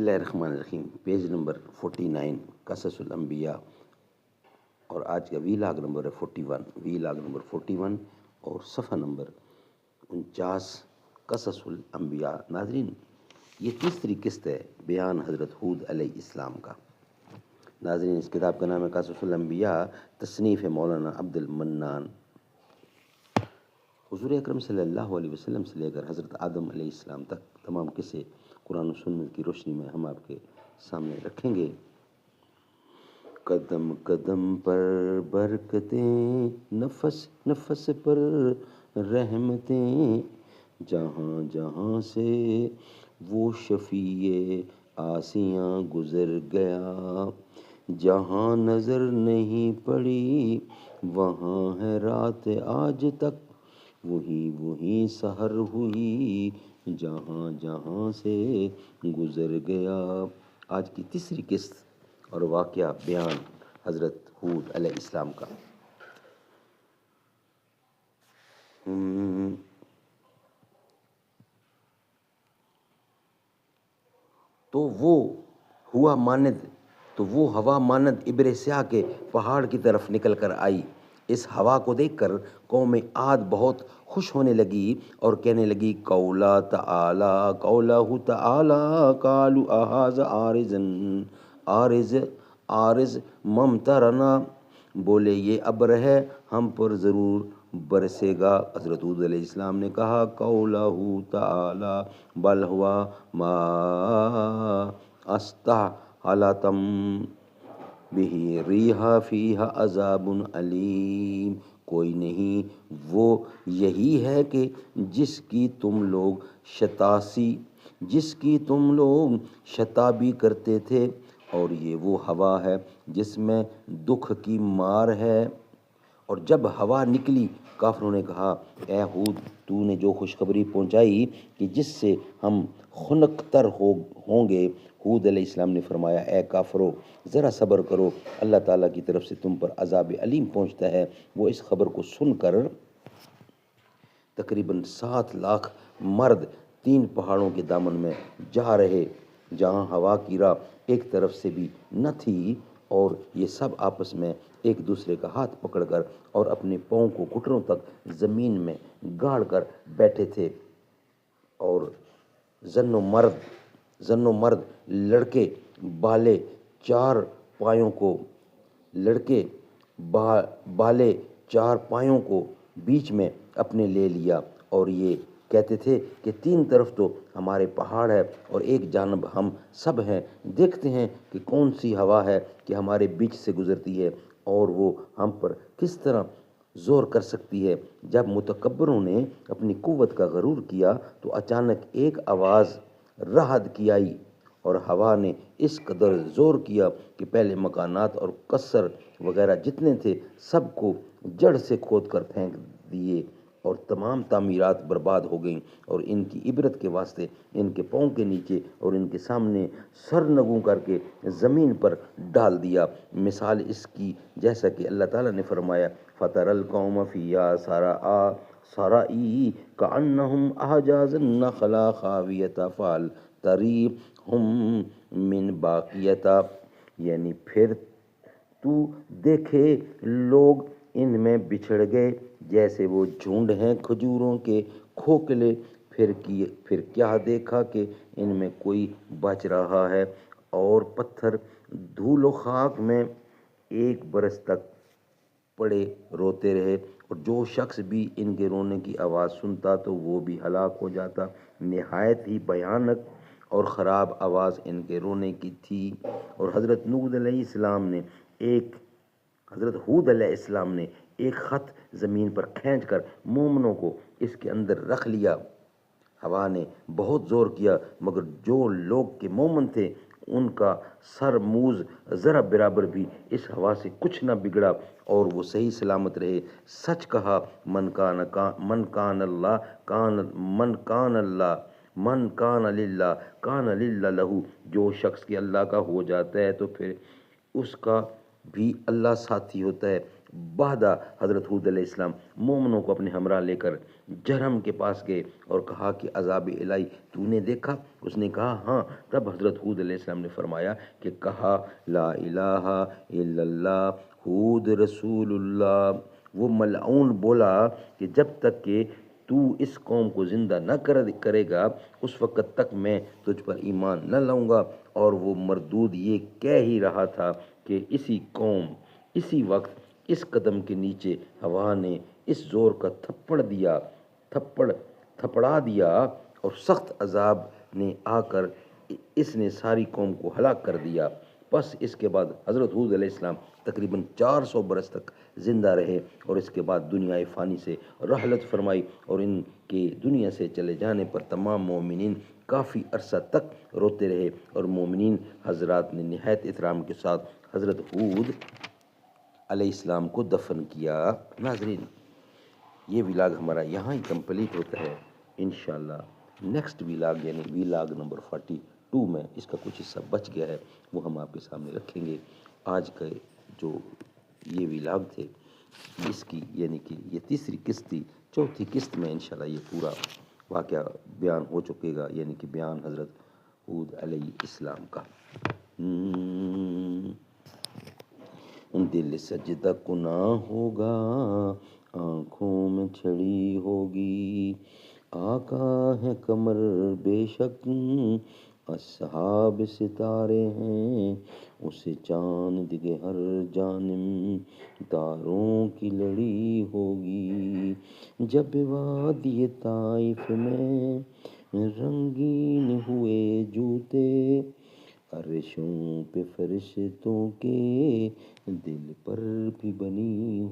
اللہ الرحمن الرحیم، page number 49 قصص الانبیاء، اور آج کا ویلاگ نمبر ہے 41، ویلاگ نمبر 41 اور صفحہ نمبر 49 قصص الانبیاء۔ ناظرین، یہ تیسری قسط ہے بیان حضرت ہود علیہ السلام کا۔ ناظرین، اس کتاب کا نام ہے قصص الانبیاء، تصنیف ہے مولانا عبد المنان۔ حضور اکرم صلی اللہ علیہ وسلم سے لے کر حضرت آدم علیہ السلام تک تمام قصے قرآن و سنت کی روشنی میں ہم آپ کے سامنے رکھیں گے۔ قدم قدم پر برکتیں، نفس نفس پر رحمتیں، جہاں جہاں سے وہ شفیع آسیاں گزر گیا، جہاں نظر نہیں پڑی وہاں ہے رات آج تک، وہی سحر ہوئی جہاں جہاں سے گزر گیا۔ آج کی تیسری قسط اور واقعہ بیان حضرت ہود علیہ السلام کا۔ تو وہ ہوا مانند ابر سیاہ کے پہاڑ کی طرف نکل کر آئی۔ اس ہوا کو دیکھ کر قوم عاد بہت خوش ہونے لگی اور کہنے لگی، قولہ تعالی قولہ تعالی قالوا اھذا عارض ممطرنا، بولے یہ ابر ہے، ہم پر ضرور برسے گا۔ حضرت ہود علیہ السلام نے کہا، قولہ تعالی بل ہوا ما استعجلتم بہ ریح فیہا عذاب علیم، کوئی نہیں، وہ یہی ہے کہ جس کی تم لوگ شتابی کرتے تھے، اور یہ وہ ہوا ہے جس میں دکھ کی مار ہے۔ اور جب ہوا نکلی، کافروں نے کہا، اے ہود، تو نے جو خوشخبری پہنچائی کہ جس سے ہم خنک تر ہوں گے۔ ہود علیہ السلام نے فرمایا، اے کافرو، ذرا صبر کرو، اللہ تعالیٰ کی طرف سے تم پر عذاب علیم پہنچتا ہے۔ وہ اس خبر کو سن کر تقریباً 7 لاکھ مرد 3 پہاڑوں کے دامن میں جا رہے، جہاں ہوا کی راہ ایک طرف سے بھی نہ تھی، اور یہ سب آپس میں ایک دوسرے کا ہاتھ پکڑ کر اور اپنے پاؤں کو گھٹنوں تک زمین میں گاڑ کر بیٹھے تھے، اور زن و مرد لڑکے بالے 4 پایوں کو بیچ میں اپنے لے لیا، اور یہ کہتے تھے کہ 3 طرف تو ہمارے پہاڑ ہے اور ایک جانب ہم سب ہیں، دیکھتے ہیں کہ کون سی ہوا ہے کہ ہمارے بیچ سے گزرتی ہے اور وہ ہم پر کس طرح زور کر سکتی ہے۔ جب متکبروں نے اپنی قوت کا غرور کیا تو اچانک ایک آواز رعد کی آئی، اور ہوا نے اس قدر زور کیا کہ پہلے مکانات اور قصر وغیرہ جتنے تھے سب کو جڑ سے کھود کر پھینک دیے، اور تمام تعمیرات برباد ہو گئیں، اور ان کی عبرت کے واسطے ان کے پاؤں کے نیچے اور ان کے سامنے سرنگوں کر کے زمین پر ڈال دیا۔ مثال اس کی جیسا کہ اللہ تعالیٰ نے فرمایا، فَتَرَى الْقَوْمَ فِيهَا صَرَعِی كَأَنَّهُمْ أَعْجَازُ النَّخْلِ خَاوِیَةٌ فَهَلْ تَرَىٰ مِن باقیہ، یعنی پھر تو دیکھے لوگ ان میں بچھڑ گئے جیسے وہ جھنڈ ہیں کھجوروں کے کھوکھلے، پھر کیا دیکھا کہ ان میں کوئی بچ رہا ہے، اور پتھر دھول و خاک میں 1 برس تک پڑے روتے رہے، اور جو شخص بھی ان کے رونے کی آواز سنتا تو وہ بھی ہلاک ہو جاتا۔ نہایت ہی بھیانک اور خراب آواز ان کے رونے کی تھی۔ اور حضرت ہود علیہ السلام نے ایک خط زمین پر کھینچ کر مومنوں کو اس کے اندر رکھ لیا۔ ہوا نے بہت زور کیا، مگر جو لوگ کے مومن تھے ان کا سر موز ذرا برابر بھی اس ہوا سے کچھ نہ بگڑا، اور وہ صحیح سلامت رہے۔ سچ کہا، من کان للہ کان للہ لہو، جو شخص کے اللہ کا ہو جاتا ہے تو پھر اس کا بھی اللہ ساتھی ہوتا ہے۔ بعدہ حضرت ہود علیہ السلام مومنوں کو اپنے ہمراہ لے کر جہنم کے پاس گئے اور کہا کہ عذاب الہی تو نے دیکھا؟ اس نے کہا ہاں۔ تب حضرت ہود علیہ السلام نے فرمایا کہ کہا لا الہ الا اللہ ہود رسول اللہ۔ وہ ملعون بولا کہ جب تک کہ تو اس قوم کو زندہ نہ کرے گا اس وقت تک میں تجھ پر ایمان نہ لاؤں گا۔ اور وہ مردود یہ کہہ ہی رہا تھا کہ اسی وقت اس قدم کے نیچے ہوا نے اس زور کا تھپڑا دیا اور سخت عذاب نے آ کر اس نے ساری قوم کو ہلاک کر دیا۔ بس اس کے بعد حضرت ہود علیہ السلام تقریباً 400 برس تک زندہ رہے اور اس کے بعد دنیا فانی سے رحلت فرمائی، اور ان کے دنیا سے چلے جانے پر تمام مومنین کافی عرصہ تک روتے رہے، اور مومنین حضرات نے نہایت احترام کے ساتھ حضرت ہود علیہ السلام کو دفن کیا۔ ناظرین، یہ ویلاگ ہمارا یہاں ہی کمپلیٹ ہوتا ہے۔ انشاءاللہ نیکسٹ ویلاگ یعنی ویلاگ نمبر 42 میں اس کا کچھ حصہ بچ گیا ہے، وہ ہم آپ کے سامنے رکھیں گے۔ آج کا جو یہ ویلاگ تھے اس کی یعنی کہ یہ تیسری قسط تھی، چوتھی قسط میں انشاءاللہ یہ پورا واقعہ بیان ہو چکے گا، یعنی کہ بیان حضرت ہود علیہ السلام کا۔ دل سجدہ کناں ہوگا، آنکھوں میں چھڑی ہوگی، آقا ہے قمر بے شک، اصحاب ستارے ہیں، اسے چاند کے ہر جانب تاروں کی لڑی ہوگی۔ جب وادی طائف میں رنگین ہوئے جوتے، عرشوں پہ فرشتوں کے دل پر بھی بنی